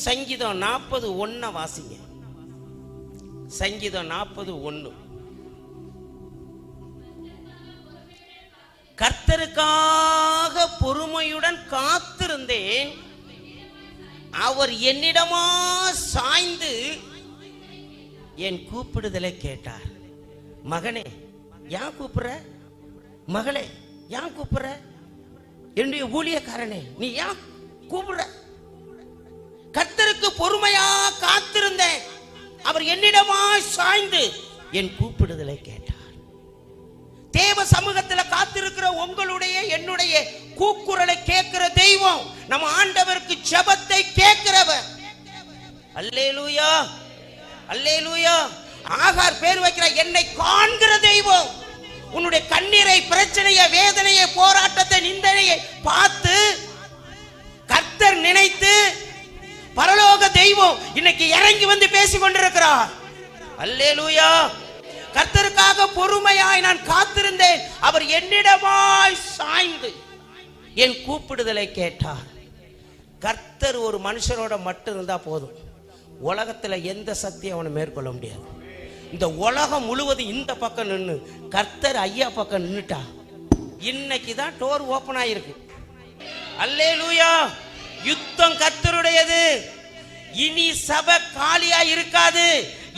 சங்கீதம் 40:1 வாசிங்க. சங்கீதம் 40:1. கர்த்தருக்காக பொறுமையுடன் காத்திருந்தேன், அவர் என்னிடமா சாய்ந்து என் கூப்பிடுதலை கேட்டார். மகனே ஏன் கூப்பிடுற? மகளே ஏன் கூப்பிடுற? என்னுடைய ஊழியக்காரனே நீ ஏன் கூப்பிடுற? கர்த்தருக்கு பொறுமையா காத்திருந்தேன், அவர் என்னிடமா சாய்ந்து என் கூப்பிடுதலை கேட்டார். தேவ சமூகத்தில் காத்திருக்கிற உங்களுடைய என்னுடைய கூக்குரலை கேட்கிற தெய்வம் நம்ம ஆண்டவருக்கு ஜெபத்தை கேட்கிறவர். அல்லேலூயா, அல்லேலூயா. ஆகார் பேர் வைக்கிற என்னை காண்கிற தெய்வம். உன்னுடைய கண்ணீரை, பிரச்சனையை, வேதனையை, போராட்டத்தை, நிந்தனையை பார்த்து கர்த்தர் நினைத்து பரலோக தெய்வம் இன்னைக்கு இறங்கி வந்து பேசிக் கொண்டிருக்கிறார். அல்லேலூயா. கர்த்தருக்காக பொறுமையாய் நான் காத்திருந்தேன், அவர் என்னிடமாய் சாய்ந்து என் கூப்பிடுதலை கேட்டார். கர்த்தர் ஒரு மனுஷனோட மட்டும் இருந்தா போதும், உலகத்துல எந்த சக்தியும் அவனை மேற்கொள்ள முடியாது. இந்த உலகம் முழுவதும் இந்த பக்கம் நின்று கர்த்தர் ஐயா பக்கம் நின்னுட்டா இன்னைக்கு தான் டோர் ஓபன் ஆயிருக்கு. அல்லேலூயா. யுத்தம் கர்த்தருடையது. இனி சபை காலியா இருக்காது.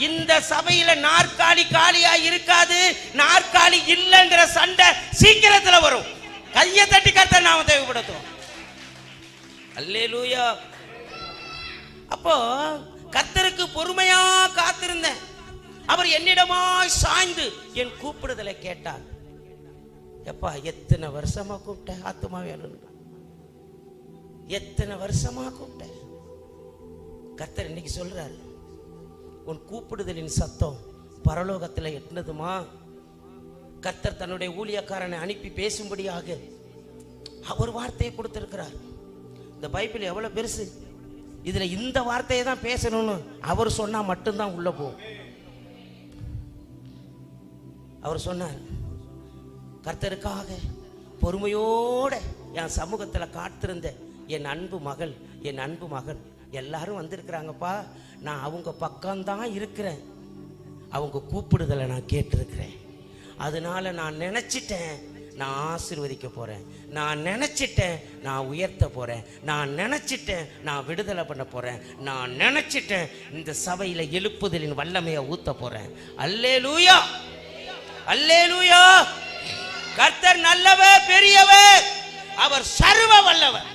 இந்த சபையில நாற்காலி காலியா இருக்காது. நாற்காலி இல்லைங்கிற சண்டை சீக்கிரத்துல வரும். கையை தட்டி கர்த்தர் நாம தேவைப்படுத்தும். அல்லேலூயா. அப்போ கர்த்தருக்கு பொறுமையா காத்திருந்தேன், அவர் என்னிடமா சாய்ந்து என் கூப்பிடுதலை கேட்டார். எப்பா எத்தனை வருஷமா கூப்பிட்ட ஆத்துமா வேணும், எத்தனை வருஷமா கூப்பிட்ட. கர்த்தர் இன்னைக்கு சொல்றாரு, உன் கூப்பிடுதலின் சத்தம் பரலோகத்தில் எட்டினதுமா. கர்த்தர் தன்னுடைய ஊழியக்காரனை அனுப்பி பேசும்படியாக அவர் வார்த்தையை கொடுத்திருக்கிறார். இந்த பைபிள் எவ்வளவு பெருசு, இதுல இந்த வார்த்தையை தான் பேசணும்னு அவர் சொன்னா மட்டும்தான் உள்ள போகும். அவர் சொன்னார், கர்த்தருக்காக பொறுமையோட என் சமூகத்தில் காத்திருந்த என் அன்பு மகள், என் அன்பு மகன் எல்லாரும் வந்திருக்கிறாங்கப்பா. நான் அவங்க பக்கம்தான் இருக்கிறேன், அவங்க கூப்பிடுதலை நான் கேட்டிருக்கிறேன். அதனால நான் நினைச்சிட்டேன் நான் ஆசீர்வதிக்க போறேன், நான் நினைச்சிட்டேன் நான் உயர்த்த போறேன், நான் நினைச்சிட்டேன் நான் விடுதலை பண்ண போறேன், நான் நினைச்சிட்டேன் இந்த சபையில எழுப்புதலின் வல்லமையை ஊத்த போறேன். அல்லேலூயா, அல்லேலூயா. கர்த்தர் நல்லவர், பெரியவர், அவர் சர்வ வல்லவர்.